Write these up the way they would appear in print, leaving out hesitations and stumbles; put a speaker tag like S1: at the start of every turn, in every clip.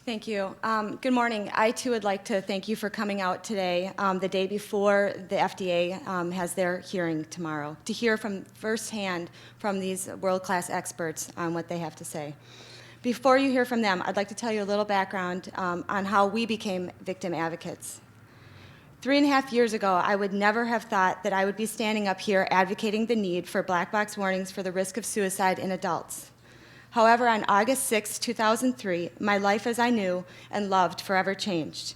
S1: Thank you. Good morning. I too would like to thank you for coming out today, the day before the FDA has their hearing tomorrow, to hear from firsthand from these world-class experts on what they have to say. Before you hear from them, I'd like to tell you a little background on how we became victim advocates. 3.5 years ago, I would never have thought that I would be standing up here advocating the need for black box warnings for the risk of suicide in adults. However, on August 6, 2003, my life as I knew and loved forever changed.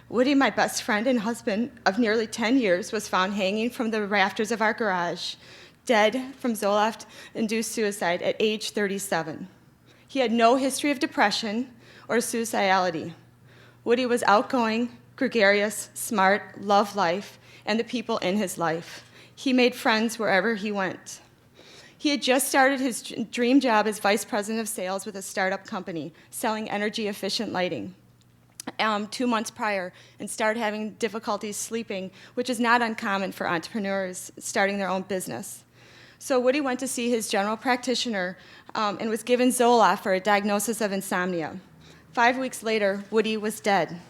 S1: Woody, my best friend and husband of nearly 10 years, was found hanging from the rafters of our garage, dead from Zoloft-induced suicide at age 37. He had no history of depression or suicidality. Woody was outgoing, gregarious, smart, loved life, and the people in his life. He made friends wherever he went. He had just started his dream job as vice president of sales with a startup company selling energy-efficient lighting 2 months prior, and started having difficulties sleeping, which is not uncommon for entrepreneurs starting their own business. So Woody went to see his general practitioner and was given Zoloft for a diagnosis of insomnia. 5 weeks later, Woody was dead.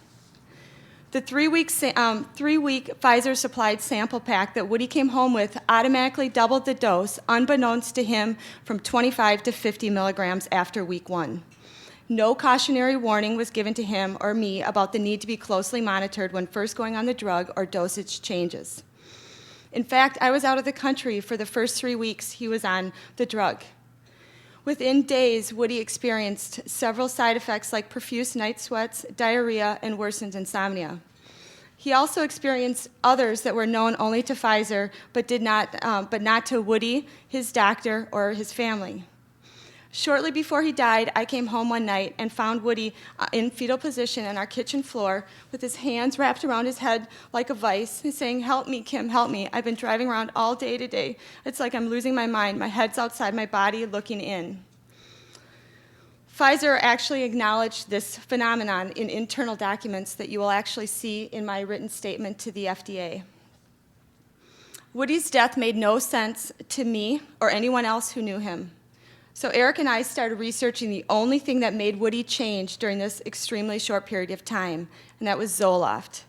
S1: The three-week Pfizer-supplied sample pack that Woody came home with automatically doubled the dose, unbeknownst to him, from 25 to 50 milligrams after week 1. No cautionary warning was given to him or me about the need to be closely monitored when first going on the drug or dosage changes. In fact, I was out of the country for the first 3 weeks he was on the drug. Within days, Woody experienced several side effects like profuse night sweats, diarrhea, and worsened insomnia. He also experienced others that were known only to Pfizer, but not to Woody, his doctor, or his family. Shortly before he died, I came home one night and found Woody in fetal position on our kitchen floor with his hands wrapped around his head like a vice, saying, "Help me, Kim, help me. I've been driving around all day today. It's like I'm losing my mind. My head's outside my body looking in." Pfizer actually acknowledged this phenomenon in internal documents that you will actually see in my written statement to the FDA. Woody's death made no sense to me or anyone else who knew him. So Eric and I started researching the only thing that made Woody change during this extremely short period of time, and that was Zoloft.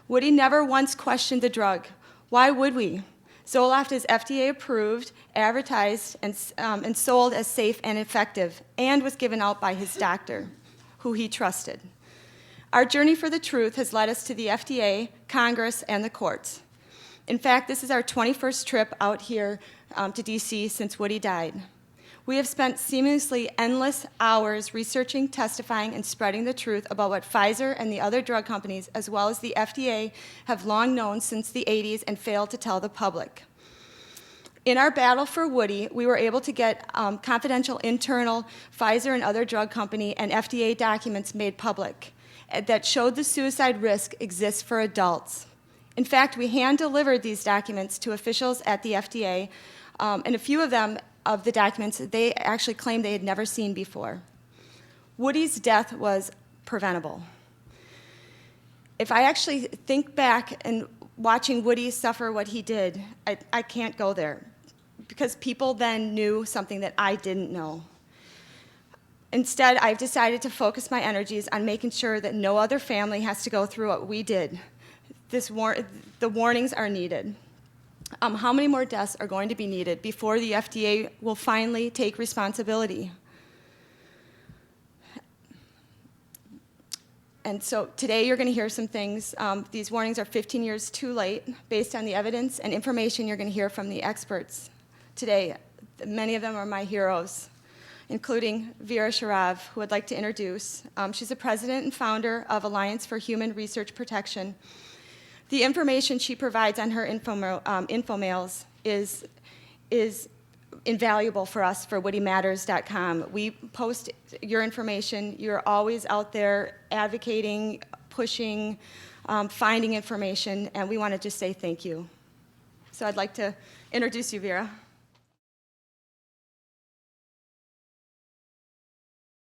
S1: Woody never once questioned the drug. Why would we? Zoloft is FDA approved, advertised, and sold as safe and effective, and was given out by his doctor, who he trusted. Our journey for the truth has led us to the FDA, Congress, and the courts. In fact, this is our 21st trip out here to DC since Woody died. We have spent seamlessly endless hours researching, testifying, and spreading the truth about what Pfizer and the other drug companies, as well as the FDA, have long known since the 80s and failed to tell the public. In our battle for Woody, we were able to get confidential internal Pfizer and other drug company and FDA documents made public that showed the suicide risk exists for adults. In fact, we hand-delivered these documents to officials at the FDA, and a few of them of the documents they actually claimed they had never seen before. Woody's death was preventable. If I actually think back and watching Woody suffer what he did, I can't go there, because people then knew something that I didn't know. Instead, I've decided to focus my energies on making sure that no other family has to go through what we did. The warnings are needed. How many more deaths are going to be needed before the FDA will finally take responsibility? And so today you're going to hear some things. These warnings are 15 years too late based on the evidence and information you're going to hear from the experts today. Many of them are my heroes, including Vera Sharav, who I'd like to introduce. She's the president and founder of Alliance for Human Research Protection. The information she provides on her info mails is invaluable for us for woodymatters.com. We post your information. You're always out there advocating, pushing, finding information, and we want to just say thank you. So I'd like to introduce you, Vera.